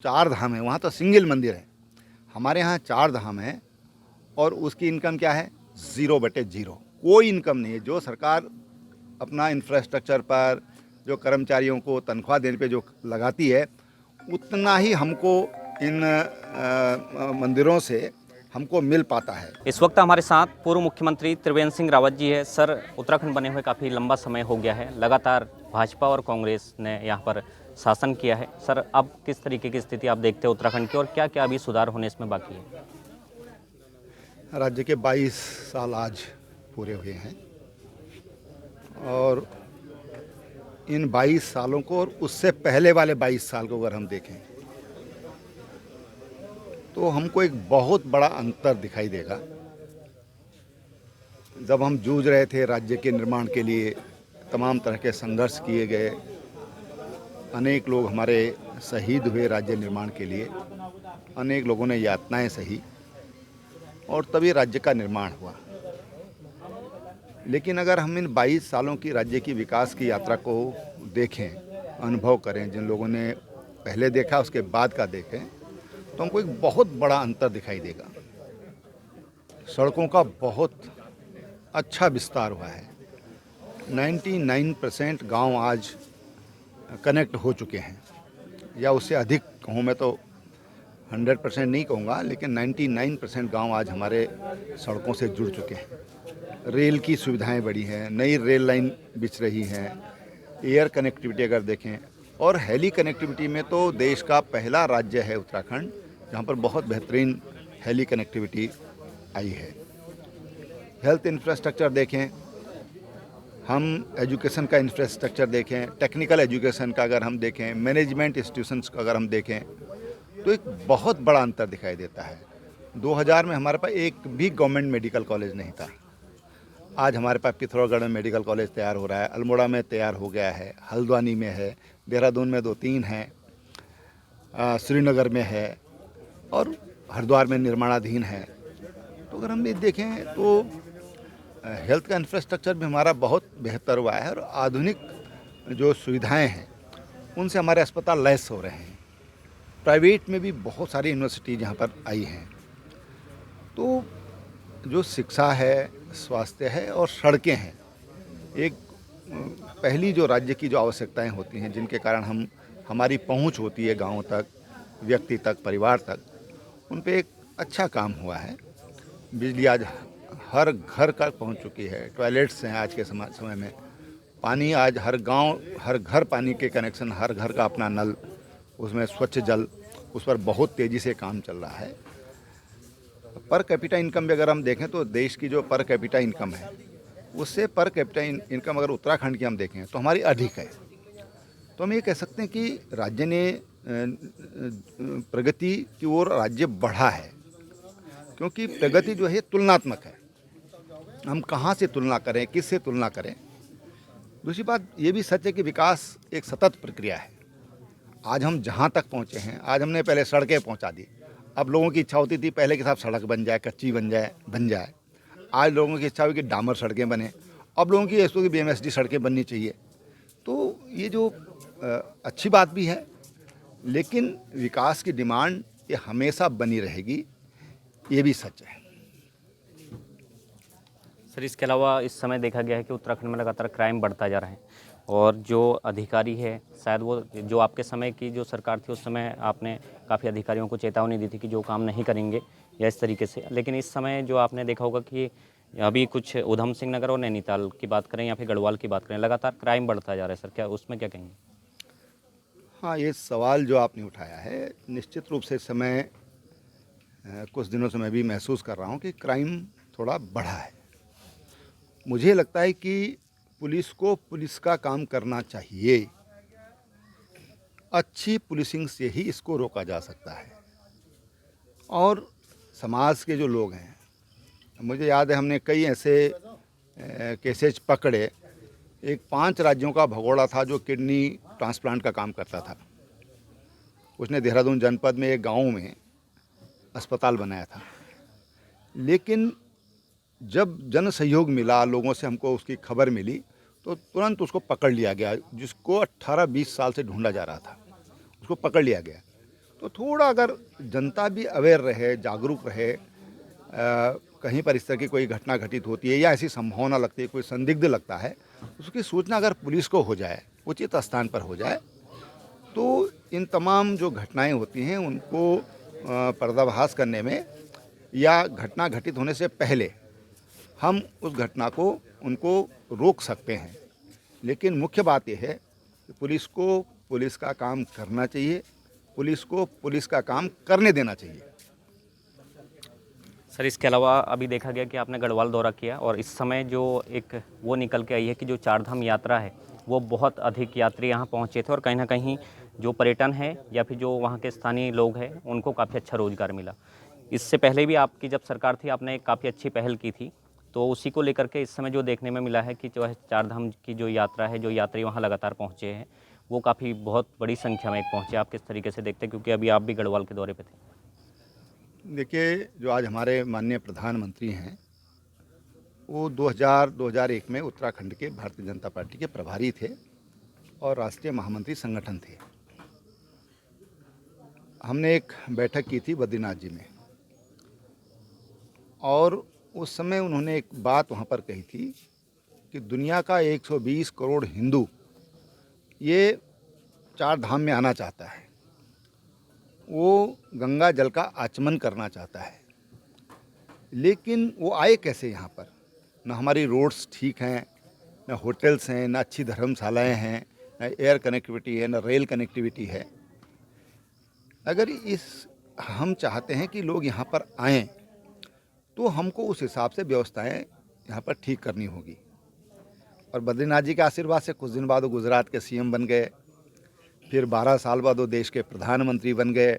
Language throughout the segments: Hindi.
चार धाम है, वहाँ तो सिंगल मंदिर है। हमारे यहाँ चार धाम है और उसकी इनकम क्या है? 0/0। कोई इनकम नहीं है। जो सरकार अपना इंफ्रास्ट्रक्चर पर, जो कर्मचारियों को तनख्वाह देने पे जो लगाती है, उतना ही हमको इन मंदिरों से हमको मिल पाता है। इस वक्त हमारे साथ पूर्व मुख्यमंत्री त्रिवेंद्र सिंह रावत जी है। सर, उत्तराखंड बने हुए काफ़ी लंबा समय हो गया है, लगातार भाजपा और कांग्रेस ने यहाँ पर शासन किया है। सर, अब किस तरीके की स्थिति आप देखते हो उत्तराखंड की और क्या क्या अभी सुधार होने इसमें बाकी है? राज्य के 22 साल आज पूरे हुए हैं और इन 22 सालों को और उससे पहले वाले 22 साल को अगर हम देखें तो हमको एक बहुत बड़ा अंतर दिखाई देगा। जब हम जूझ रहे थे राज्य के निर्माण के लिए, तमाम तरह के संघर्ष किए गए, अनेक लोग हमारे शहीद हुए राज्य निर्माण के लिए, अनेक लोगों ने यातनाएं सही और तभी राज्य का निर्माण हुआ। लेकिन अगर हम इन 22 सालों की राज्य की विकास की यात्रा को देखें, अनुभव करें, जिन लोगों ने पहले देखा उसके बाद का देखें, तो हमको एक बहुत बड़ा अंतर दिखाई देगा। सड़कों का बहुत अच्छा विस्तार हुआ है। 99% गांव आज कनेक्ट हो चुके हैं, या उससे अधिक कहूँ मैं तो 100% नहीं कहूँगा, लेकिन 99% गांव आज हमारे सड़कों से जुड़ चुके हैं। रेल की सुविधाएं बढ़ी हैं, नई रेल लाइन बिछ रही हैं, एयर कनेक्टिविटी अगर देखें, और हेली कनेक्टिविटी में तो देश का पहला राज्य है उत्तराखंड, जहाँ पर बहुत बेहतरीन हेली कनेक्टिविटी आई है। हेल्थ इंफ्रास्ट्रक्चर देखें, हम एजुकेशन का इंफ्रास्ट्रक्चर देखें, टेक्निकल एजुकेशन का अगर हम देखें, मैनेजमेंट इंस्टीट्यूशंस का अगर हम देखें, तो एक बहुत बड़ा अंतर दिखाई देता है। 2000 में हमारे पास एक भी गवर्नमेंट मेडिकल कॉलेज नहीं था। आज हमारे पास पिथौरागढ़ में मेडिकल कॉलेज तैयार हो रहा है, अल्मोड़ा में तैयार हो गया है, हल्द्वानी में है, देहरादून में 2-3 हैं, श्रीनगर में है और हरिद्वार में निर्माणाधीन है। तो अगर हम ये देखें तो हेल्थ का इंफ्रास्ट्रक्चर भी हमारा बहुत बेहतर हुआ है और आधुनिक जो सुविधाएं हैं उनसे हमारे अस्पताल लैस हो रहे हैं। प्राइवेट में भी बहुत सारी यूनिवर्सिटी यहाँ पर आई हैं। तो जो शिक्षा है, स्वास्थ्य है और सड़कें हैं, एक पहली जो राज्य की जो आवश्यकताएं होती हैं, जिनके कारण हमारी पहुंच होती है गाँव तक, व्यक्ति तक, परिवार तक, उन पे एक अच्छा काम हुआ है। बिजली आज हर घर तक पहुंच चुकी है, टॉयलेट्स हैं आज के समय में, पानी आज हर गांव, हर घर पानी के कनेक्शन, हर घर का अपना नल, उसमें स्वच्छ जल, उस पर बहुत तेज़ी से काम चल रहा है। पर कैपिटा इनकम भी अगर हम देखें तो देश की जो पर कैपिटा इनकम है, उससे पर कैपिटा इनकम अगर उत्तराखंड की हम देखें तो हमारी अधिक है। तो हम ये कह सकते हैं कि राज्य ने प्रगति की ओर राज्य बढ़ा है, क्योंकि प्रगति जो है तुलनात्मक है। हम कहाँ से तुलना करें, किससे तुलना करें। दूसरी बात ये भी सच है कि विकास एक सतत प्रक्रिया है। आज हम जहाँ तक पहुँचे हैं, आज हमने पहले सड़कें पहुँचा दी। अब लोगों की इच्छा होती थी पहले के साथ सड़क बन जाए, कच्ची बन जाए। आज लोगों की इच्छा हुई कि डामर सड़कें बने। अब लोगों की ऐसो की BMSD सड़कें बननी चाहिए। तो ये जो अच्छी बात भी है, लेकिन विकास की डिमांड ये हमेशा बनी रहेगी, ये भी सच है। सर, इसके अलावा इस समय देखा गया है कि उत्तराखंड में लगातार क्राइम बढ़ता जा रहा है और जो अधिकारी है, शायद वो जो आपके समय की जो सरकार थी उस समय आपने काफ़ी अधिकारियों को चेतावनी दी थी कि जो काम नहीं करेंगे या इस तरीके से, लेकिन इस समय जो आपने देखा होगा कि अभी कुछ उधम सिंह नगर और नैनीताल की बात करें या फिर गढ़वाल की बात करें, लगातार क्राइम बढ़ता जा रहा है। सर, क्या उसमें क्या कहेंगे? हाँ, ये सवाल जो आपने उठाया है, निश्चित रूप से इस समय कुछ दिनों से मैं भी महसूस कर रहा हूँ कि क्राइम थोड़ा बढ़ा है। मुझे लगता है कि पुलिस को पुलिस का काम करना चाहिए। अच्छी पुलिसिंग से ही इसको रोका जा सकता है। और समाज के जो लोग हैं, मुझे याद है हमने कई ऐसे केसेज पकड़े। एक 5 राज्यों का भगोड़ा था जो किडनी ट्रांसप्लांट का काम करता था। उसने देहरादून जनपद में एक गांव में अस्पताल बनाया था, लेकिन जब जन सहयोग मिला, लोगों से हमको उसकी खबर मिली, तो तुरंत उसको पकड़ लिया गया। जिसको 18-20 साल से ढूंढा जा रहा था, उसको पकड़ लिया गया। तो थोड़ा अगर जनता भी अवेयर रहे, जागरूक रहे, कहीं पर इस तरह की कोई घटना घटित होती है या ऐसी संभावना लगती है, कोई संदिग्ध लगता है, उसकी सूचना अगर पुलिस को हो जाए, उचित स्थान पर हो जाए, तो इन तमाम जो घटनाएं होती हैं उनको पर्दाफाश करने में या घटना घटित होने से पहले हम उस घटना को उनको रोक सकते हैं। लेकिन मुख्य बात यह है कि पुलिस को पुलिस का काम करना चाहिए, पुलिस को पुलिस का काम करने देना चाहिए। सर, इसके अलावा अभी देखा गया कि आपने गढ़वाल दौरा किया और इस समय जो एक वो निकल के आई है कि जो चारधाम यात्रा है वो बहुत अधिक यात्री यहाँ पहुँचे थे और कहीं ना कहीं जो पर्यटन है या फिर जो वहाँ के स्थानीय लोग हैं उनको काफ़ी अच्छा रोजगार मिला। इससे पहले भी आपकी जब सरकार थी आपने एक काफ़ी अच्छी पहल की थी, तो उसी को लेकर के इस समय जो देखने में मिला है कि जो है चारधाम की जो यात्रा है, जो यात्री वहाँ लगातार पहुँचे हैं, वो काफ़ी बहुत बड़ी संख्या में पहुँचे। आप किस तरीके से देखते हैं, क्योंकि अभी आप भी गढ़वाल के दौरे पे थे? देखिए, जो आज हमारे माननीय प्रधानमंत्री हैं, वो 2001 में उत्तराखंड के भारतीय जनता पार्टी के प्रभारी थे और राष्ट्रीय महामंत्री संगठन थे। हमने एक बैठक की थी बद्रीनाथ जी में और उस समय उन्होंने एक बात वहाँ पर कही थी कि दुनिया का 120 करोड़ हिंदू ये चार धाम में आना चाहता है, वो गंगा जल का आचमन करना चाहता है, लेकिन वो आए कैसे यहाँ पर? न हमारी रोड्स ठीक हैं, न होटल्स हैं, न अच्छी धर्मशालाएं हैं, न एयर कनेक्टिविटी है, न रेल कनेक्टिविटी है। अगर इस हम चाहते हैं कि लोग यहाँ पर आएँ तो हमको उस हिसाब से व्यवस्थाएं यहाँ पर ठीक करनी होगी। और बद्रीनाथ जी के आशीर्वाद से कुछ दिन बाद वो गुजरात के सीएम बन गए, फिर 12 साल बाद वो देश के प्रधानमंत्री बन गए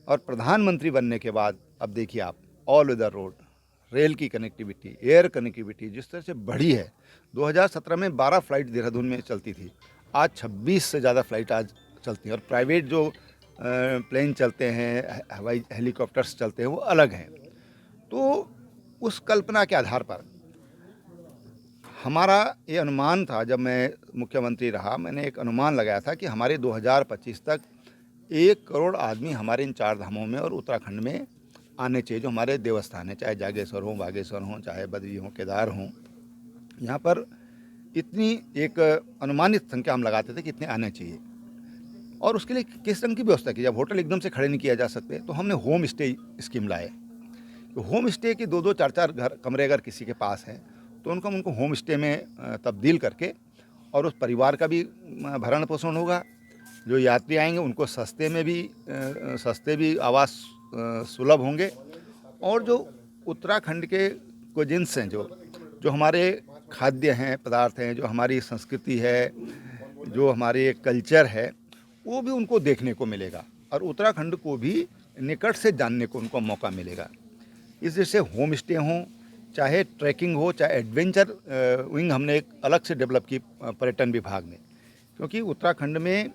और प्रधानमंत्री बनने के बाद अब देखिए आप, ऑल वेदर रोड, रेल की कनेक्टिविटी, एयर कनेक्टिविटी जिस तरह से बढ़ी है। 2017 में 12 फ्लाइट देहरादून में चलती थी, आज 26 से ज़्यादा फ्लाइट आज चलती हैं और प्राइवेट जो प्लेन चलते हैं, हवाई हेलीकॉप्टर्स चलते हैं, वो अलग हैं। तो उस कल्पना के आधार पर हमारा ये अनुमान था, जब मैं मुख्यमंत्री रहा, मैंने एक अनुमान लगाया था कि हमारे 2025 तक 1 करोड़ आदमी हमारे इन चार धामों में और उत्तराखंड में आने चाहिए, जो हमारे देवस्थान हैं, चाहे जागेश्वर हों, बागेश्वर हों, चाहे बद्री हों, केदार हों। यहाँ पर इतनी एक अनुमानित संख्या हम लगाते थे कि इतने आने चाहिए। और उसके लिए किस रंग की व्यवस्था की? जब होटल एकदम से खड़े नहीं किया जा सकते, तो हमने होम स्टे स्कीम लाए। तो होम स्टे के 2-2, 4-4 घर कमरे अगर किसी के पास हैं तो उनको होम स्टे में तब्दील करके, और उस परिवार का भी भरण पोषण होगा। जो यात्री आएंगे उनको सस्ते भी आवास सुलभ होंगे। और जो उत्तराखंड के कुजिन्स हैं, जो हमारे खाद्य हैं, पदार्थ हैं, जो हमारी संस्कृति है, जो हमारे कल्चर है, वो भी उनको देखने को मिलेगा और उत्तराखंड को भी निकट से जानने को उनको मौका मिलेगा। इस वजह से होम स्टे हों, चाहे ट्रैकिंग हो, चाहे एडवेंचर विंग हमने एक अलग से डेवलप की पर्यटन विभाग में, क्योंकि उत्तराखंड में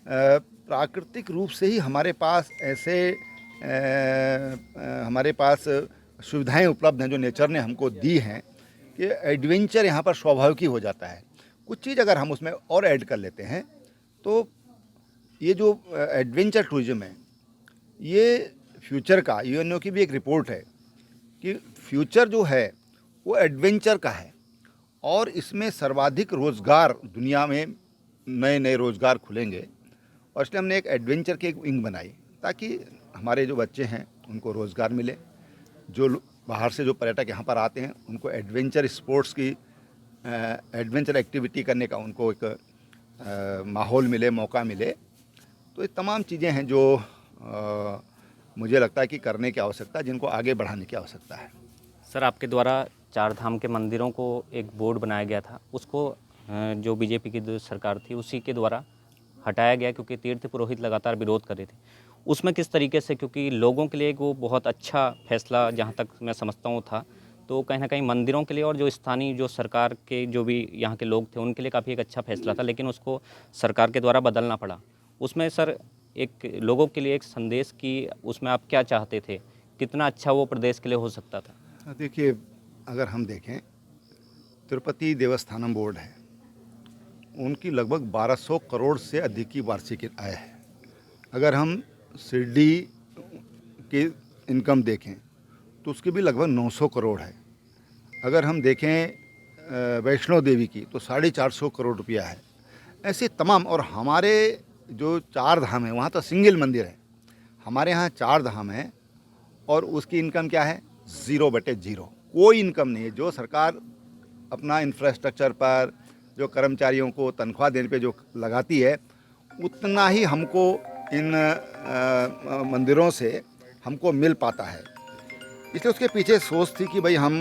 प्राकृतिक रूप से ही हमारे पास हमारे पास सुविधाएं उपलब्ध हैं जो नेचर ने हमको दी हैं कि एडवेंचर यहाँ पर स्वाभाविक ही हो जाता है। कुछ चीज़ अगर हम उसमें और ऐड कर लेते हैं तो ये जो एडवेंचर टूरिज्म है, ये फ्यूचर का, यूएनओ की भी एक रिपोर्ट है कि फ्यूचर जो है वो एडवेंचर का है और इसमें सर्वाधिक रोज़गार, दुनिया में नए नए रोज़गार खुलेंगे। और इसलिए हमने एक एडवेंचर की एक विंग बनाई ताकि हमारे जो बच्चे हैं उनको रोज़गार मिले, जो बाहर से जो पर्यटक यहाँ पर आते हैं उनको एडवेंचर स्पोर्ट्स की, एडवेंचर एक्टिविटी करने का उनको एक माहौल मिले, मौका मिले। तो ये तमाम चीज़ें हैं जो मुझे लगता है कि करने की आवश्यकता है, जिनको आगे बढ़ाने की आवश्यकता है। सर, आपके द्वारा चार धाम के मंदिरों को एक बोर्ड बनाया गया था, उसको जो बीजेपी की जो सरकार थी उसी के द्वारा हटाया गया क्योंकि तीर्थ पुरोहित लगातार विरोध कर रहे थे। उसमें किस तरीके से, क्योंकि लोगों के लिए वो बहुत अच्छा फैसला जहाँ तक मैं समझता हूँ था, तो कहीं ना कहीं मंदिरों के लिए और जो स्थानीय जो सरकार के जो भी यहाँ के लोग थे उनके लिए काफ़ी एक अच्छा फैसला था, लेकिन उसको सरकार के द्वारा बदलना पड़ा। उसमें सर एक लोगों के लिए एक संदेश की, उसमें आप क्या चाहते थे, कितना अच्छा वो प्रदेश के लिए हो सकता था? देखिए, अगर हम देखें, तिरुपति देवस्थानम बोर्ड है, उनकी लगभग 1200 करोड़ से अधिक की वार्षिक आय है। अगर हम शिरडी की इनकम देखें तो उसकी भी लगभग 900 करोड़ है। अगर हम देखें वैष्णो देवी की तो 450 करोड़ रुपया है। ऐसे तमाम, और हमारे जो 4 धाम है वहाँ तो सिंगल मंदिर है, हमारे यहाँ 4 धाम है और उसकी इनकम क्या है? 0/0, कोई इनकम नहीं है। जो सरकार अपना इंफ्रास्ट्रक्चर पर, जो कर्मचारियों को तनख्वाह देने पे जो लगाती है, उतना ही हमको इन मंदिरों से हमको मिल पाता है। इसलिए उसके पीछे सोच थी कि भाई हम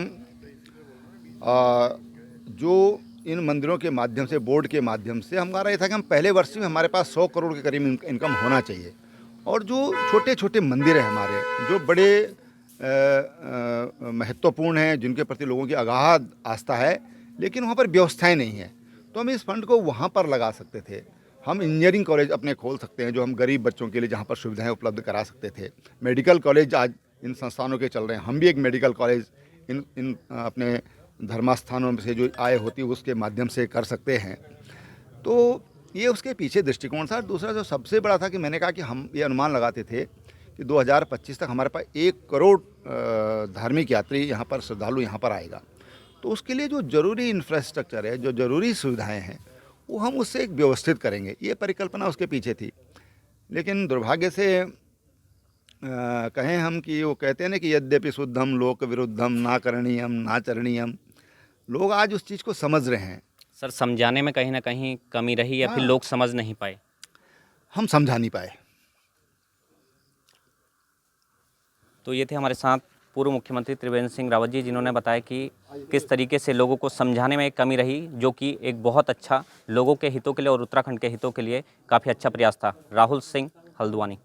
जो इन मंदिरों के माध्यम से, बोर्ड के माध्यम से, हमारा ये था कि हम पहले वर्ष में हमारे पास 100 करोड़ के करीब इनकम होना चाहिए। और जो छोटे छोटे मंदिर हैं हमारे, जो बड़े महत्वपूर्ण हैं, जिनके प्रति लोगों की अगाध आस्था है, लेकिन वहाँ पर व्यवस्थाएं नहीं है, तो हम इस फंड को वहाँ पर लगा सकते थे। हम इंजीनियरिंग कॉलेज अपने खोल सकते हैं, जो हम गरीब बच्चों के लिए जहाँ पर सुविधाएं उपलब्ध करा सकते थे। मेडिकल कॉलेज आज इन संस्थानों के चल रहे हैं, हम भी एक मेडिकल कॉलेज इन अपने धर्मस्थानों से जो आय होती है उसके माध्यम से कर सकते हैं। तो ये उसके पीछे दृष्टिकोण था। दूसरा जो सबसे बड़ा था कि मैंने कहा कि हम ये अनुमान लगाते थे कि 2025 तक हमारे पास 1 करोड़ धार्मिक यात्री यहाँ पर, श्रद्धालु यहाँ पर आएगा। तो उसके लिए जो ज़रूरी इंफ्रास्ट्रक्चर है, जो ज़रूरी सुविधाएं हैं, वो हम उससे एक व्यवस्थित करेंगे, ये परिकल्पना उसके पीछे थी। लेकिन दुर्भाग्य से कहें हम कि वो कहते हैं ना कि यद्यपि शुद्धम लोक विरुद्धम ना करणीयम ना चरणीयम, लोग आज उस चीज़ को समझ रहे हैं। सर, समझाने में कहीं ना कहीं कमी रही या फिर लोग समझ नहीं पाए? हम समझा नहीं पाए। तो ये थे हमारे साथ पूर्व मुख्यमंत्री त्रिवेंद्र सिंह रावत जी, जिन्होंने बताया कि किस तरीके से लोगों को समझाने में एक कमी रही, जो कि एक बहुत अच्छा लोगों के हितों के लिए और उत्तराखंड के हितों के लिए काफ़ी अच्छा प्रयास था। राहुल सिंह, हल्द्वानी।